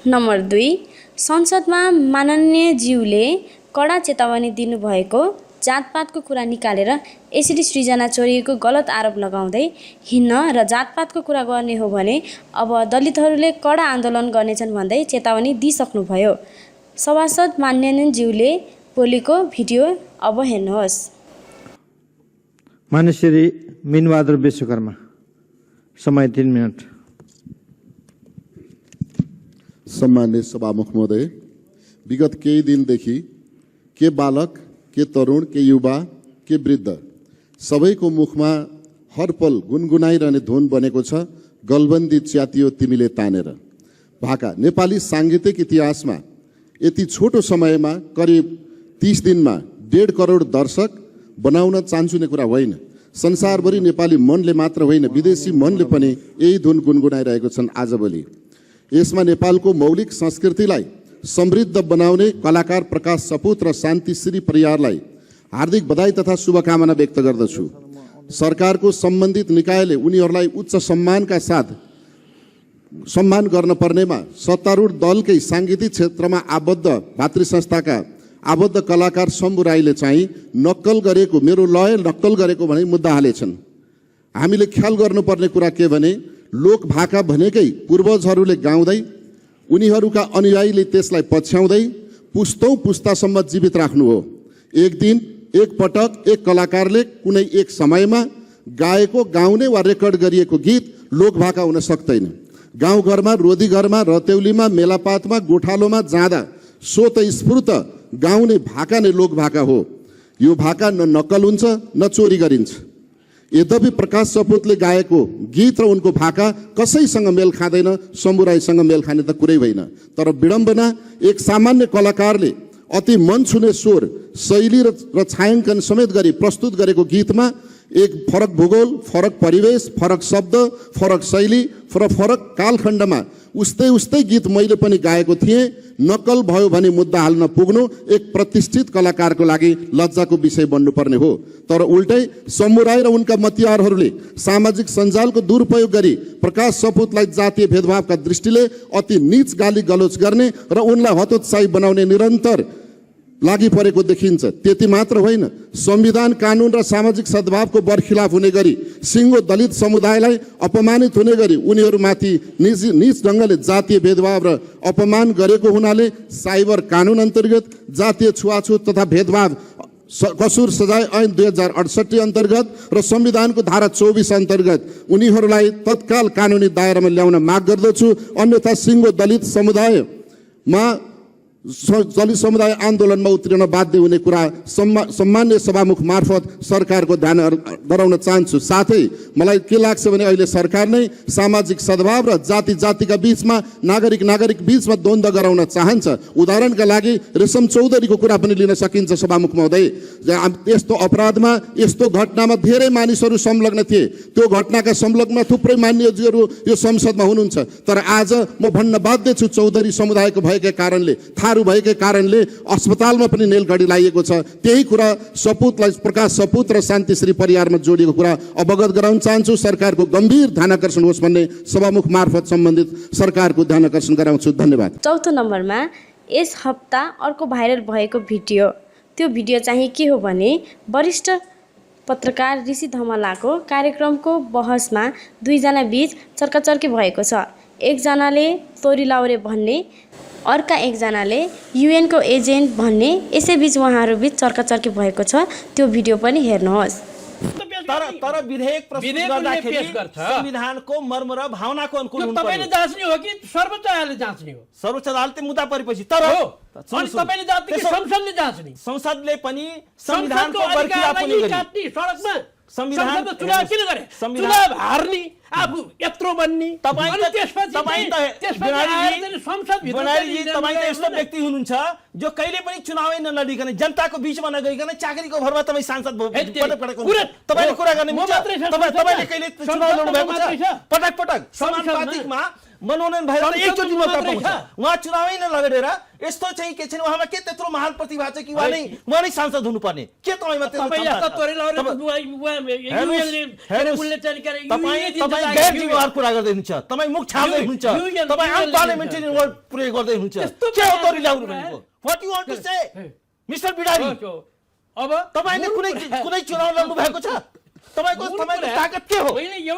Number 2, संसदमा माननीय ज्यूले कडा चेतावनी दिनुभएको जातपातको कुरा निकालेर एसडी सृजना चोरिएको गलत आरोप लगाउँदै हिन्न र जातपातको कुरा गर्ने हो भने अब दलितहरूले कडा आन्दोलन गर्नेछन् भन्दै चेतावनी दिइसक्नुभयो। सभासद माननीय ज्यूले बोलेको भिडियो अब हेर्नुहोस्। मान्य श्री मिनबहादुर विश्वकर्मा, समय 3 मिनट। सम्मान्य सभामुख महोदय, विगत केही दिनदेखि के बालक, के तरुण, के युवा, के वृद्ध सबैको मुखमा हर पल गुनगुनाइरहने धुन बनेको छ, गलबन्दी च्यातियो तिमीले तानेर। भाका नेपाली साङ्गीतिक इतिहासमा यति छोटो समयमा करिब 30 दिनमा 1.5 करोड दर्शक बनाउन चाहन्छु कुरा होइन। संसारभरि नेपाली मनले मात्र होइन, विदेशी मनले पनि यही धुन गुनगुनाइरहेको छन् आजभोलि। यसमा नेपालको मौलिक संस्कृतिलाई समृद्ध बनाउने कलाकार प्रकाश सपुत र शान्तिश्री परियारलाई हार्दिक बधाई तथा शुभकामना व्यक्त गर्दछु। सरकारको सम्बन्धित निकायले उनीहरूलाई उच्च सम्मानका साथ सम्मान गर्न पर्नेमा सत्तारूढ दलकै साङ्गीतिक क्षेत्रमा आबद्ध भातृ संस्थाका आबद्ध कलाकार शम्भु राईले चाहिँ नक्कल गरेको, मेरो लय नक्कल गरेको भने मुद्दा हालेछन्। हामीले ख्याल गर्नुपर्ने कुरा के भने लोक भाका भनेकै पूर्वजहरूले गाउँदै उनीहरूका अनुयायीले त्यसलाई पछ्याउँदै पुस्तौं पुस्तासम्म जीवित राख्नु हो। एक दिन, एक पटक एक कलाकारले कुनै एक समयमा गाएको, गाउने वा रेकर्ड गरिएको गीत लोक भाका हुन सक्दैन। गाउँघरमा, रोदीघरमा, रतेउलीमा, मेलापातमा, गोठालोमा जाँदा स्वतस्फूर्त गाउने भाका नै लोक भाका हो। यो भाका न नक्कल हुन्छ न चोरी गरिन्छ। यद्यपि प्रकाश सपुतले गाएको गीत र उनको भाका कसैसँग मेल खाँदैन, शम्भु राईसँग मेल खाने त कुरै होइन। तर विडम्बना, एक सामान्य कलाकारले अति मन छुने स्वर, शैली र छायाङ्कन समेत गरी प्रस्तुत गरेको गीतमा एक फरक भूगोल, फरक परिवेश, फरक शब्द, फरक शैली र फरक कालखण्डमा उस्तै गीत मैले पनि गाएको थिएँ, नक्कल भयो भने मुद्दा हाल्न पुग्नु एक प्रतिष्ठित कलाकारको लागि लज्जाको विषय बन्नुपर्ने हो। तर उल्टै शम्भु राई र उनका मतियारहरूले सामाजिक सञ्जालको दुरुपयोग गरी प्रकाश सपुतलाई जातीय भेदभावका दृष्टिले अति नीच गाली गलोच गर्ने र उनलाई हतोत्साही बनाउने निरन्तर लागि परेको देखिन्छ। त्यति मात्र होइन, संविधान, कानुन र सामाजिक सद्भावको बरखिलाफ हुने गरी सिङ्गो दलित समुदायलाई अपमानित हुने गरी उनीहरूमाथि नीच ढङ्गले जातीय भेदभाव र अपमान गरेको हुनाले साइबर कानुन अन्तर्गत जातीय छुवाछुत तथा भेदभाव कसुर सजाय ऐन 2068 अन्तर्गत र संविधानको धारा 24 अन्तर्गत उनीहरूलाई तत्काल कानुनी दायरामा ल्याउन माग गर्दछु। अन्यथा सिङ्गो दलित समुदायमा दलित समुदाय आन्दोलनमा उत्रिन बाध्य हुने कुरा सम्मान्य सभामुख मार्फत सरकारको ध्यान गराउन चाहन्छु। साथै मलाई के लाग्छ भने अहिले सरकार नै सामाजिक सद्भाव र जातिका बीचमा, नागरिक बीचमा द्वन्द्व गराउन चाहन्छ। उदाहरणका लागि रेशम चौधरीको कुरा पनि लिन सकिन्छ सभामुख महोदय। यस्तो अपराधमा, यस्तो घटनामा धेरै मानिसहरू संलग्न थिए। त्यो घटनाका संलग्न थुप्रै मान्यज्यूहरू यो संसदमा हुनुहुन्छ। तर आज म भन्न बाध्य छु, चौधरी समुदायको भएकै कारणले, भएकै कारणले अस्पतालमा पनि नेलगढी लगाइएको छ। त्यही कुरा सपुतलाई, प्रकाश सपुत र शान्तिश्री परियारमा जोडिएको कुरा अवगत गराउन चाहन्छु। सरकारको गम्भीर ध्यानकर्षण होस् भन्ने सभामुख मार्फत सम्बन्धित सरकारको ध्यानकर्षण गराउँछु। धन्यवाद। चौथो नम्बरमा यस हप्ता अर्को भाइरल भएको भिडियो, त्यो भिडियो चाहिँ के हो भने वरिष्ठ पत्रकार ऋषि धमलाको कार्यक्रमको बहसमा 2 जना बीच चर्काचर्की भएको छ। एकजनाले तोरी लाउरे भन्ने, अर्का एकजनाले युएनको एजेन्ट भन्ने। यसैबीच उहाँहरू बीच चर्काचर्की भएको छ। त्यो भिडियो पनि हेर्नुहोस्। तर विधेयक प्रस्तुत गर्दाखेरि संविधानको मर्म र भावनाको अनुकूल हुनु पर्यो। तपाईले जाँच्ने हो कि सर्वोच्च अदालतले जाँच्ने हो? सर्वोच्च अदालतले मुद्दा परेपछि। तर अनि तपाईले जाँच्ने कि संसदले जाँच्ने? संसदले पनि संविधानको बरखिलाफ पनि गरे। सडकमा संविधानको चुनाव किन गरे? चुनाव हार्ने, आफू यत्रो बन्ने, तपाईँ यस्तो व्यक्ति हुनुहुन्छ जो कहिले पनि चुनावै नलडिकन, जनताको बीचमा नगइकन चाकरीको भरमा तपाईँ सांसद तपाईँले कुरा गर्ने, तपाईँले कहिले चुनाव लड्नु भएको छ? पटक समानुपातिकमा मनोनयन भएर तर एकचोटि मौका मात्रै पाउँछ छ। उहाँ चुनावै नलगेर यस्तो चाहिँ के छैन उहाँमा के त्यत्रो महान प्रतिभा छ कि उहाँ नै सांसद हुनुपर्ने के तपाईँमा त्यस्तो तपाईँ क्षमता जस्ता छ? तोरेलहरू तपाईँ गैर जिम्मेवार कुरा गर्दै हुनुहुन्छ तपाईँ मुख छाड्दै हुनुहुन्छ तपाईँ अनपार्लियामेन्ट्री वर्ड प्रयोग गर्दै हुनुहुन्छ के हो तोरी ल्याउनु भनेको what you want to say mister Bidari अब तपाईले कुनै चुनाव लड्नु भएको छ तपाईको ताकत के हो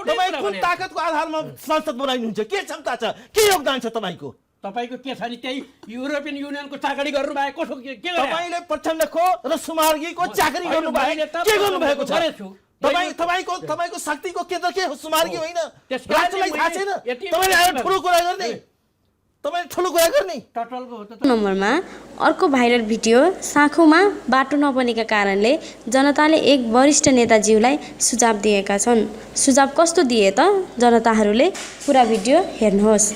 तपाई कुन ताकतको आधारमा संसद बनाइनुहुन्छ के क्षमता छ के योगदान छ तपाईको तपाईको के छ नि त्यही युरोपियन युनियनको चाकरी गर्नु भएको कसो के गरे तपाईले प्रचण्डको र सुमार्गीको चाकरी गर्नु भएको के गर्नु भएको छ तपाईको शक्तिको केन्द्र के हो सुमार्गी होइन राष्ट्रलाई थाहा छैन तपाईले आएर ठुलो कुरा गर्ने तपाईले ठुलो कुरा गर्ने टटलको हो त नम्बरमा अर्को भाइरल भिडियो साँखोमा बाटो नबनेका कारणले जनताले एक वरिष्ठ नेताज्यूलाई सुझाव दिएका छन्। सुझाव कस्तो दिए त जनताहरूले पुरा भिडियो हेर्नुहोस्।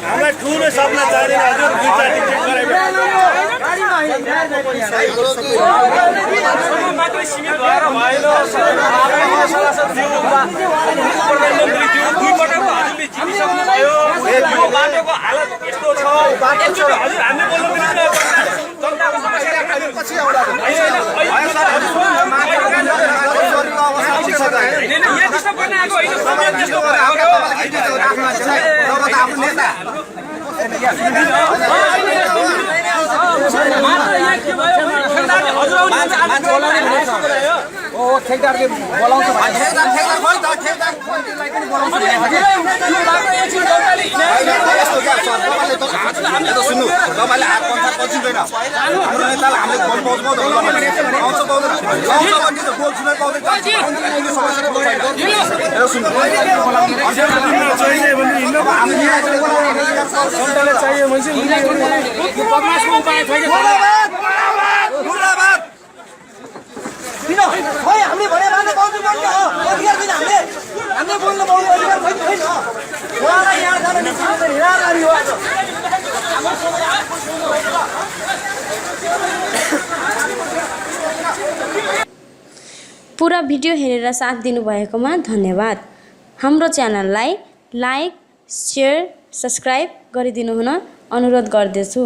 हामीलाई ठुलो सपना चाहिँदैन हजुर दुईटा टिकट मात्रै सीमित भएर भएन प्रधानमन्त्री ज्यू दुईपटक हजुरले जितिसक्नुभयो यो बाटोको हालत यस्तो छ हजुर हामी बोल्नु जनताको समस्या ठेकदारले बोलाउँछ सुन्नु तपाईँले हात पन्था पछिँदैन हाम्रो नेतालाई हामीले बोल हामीले भने मान्न पाउँछु पर्ने हो अधिकार दिन हामीले बोल्नु पाउने अधिकार छैन उहाँलाई यहाँ जान निराधारी हो आज पुरा भिडियो हेरेर साथ दिनुभएकोमा धन्यवाद। हाम्रो च्यानललाई लाइक, शेयर, सब्स्क्राइब गरिदिनु हुन अनुरोध गर्दछु।